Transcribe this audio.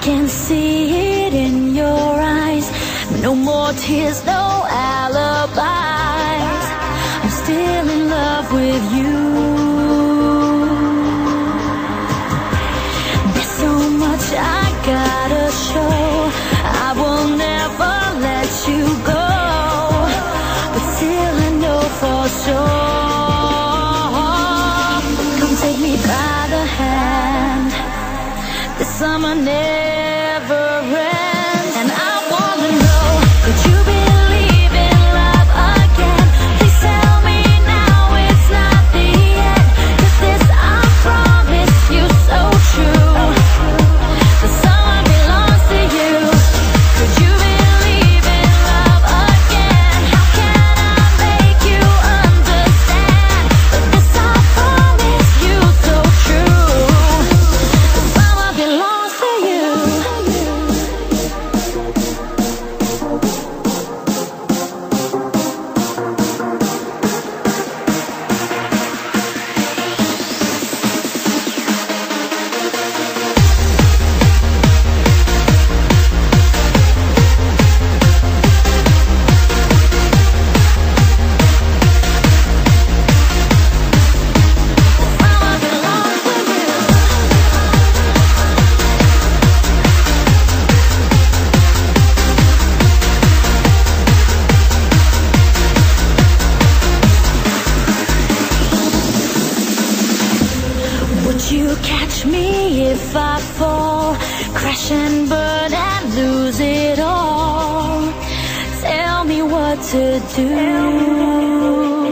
can see it in your eyes. No more tears, no alibis. I'm still in love with you. There's so much I gotta show. I will never let you go, but still I know for sure. Come take me by the hand. This summer never ends, and I wanna know, could you believe in love again? Please tell me now it's not the end, 'cause this I promise you so true. The summer belongs to you. Could you believe in love again? How can I make you understand? But this I promise you so true. The summer belongs to you. Would you catch me if I fall, crash and burn and lose it all? Tell me what to do.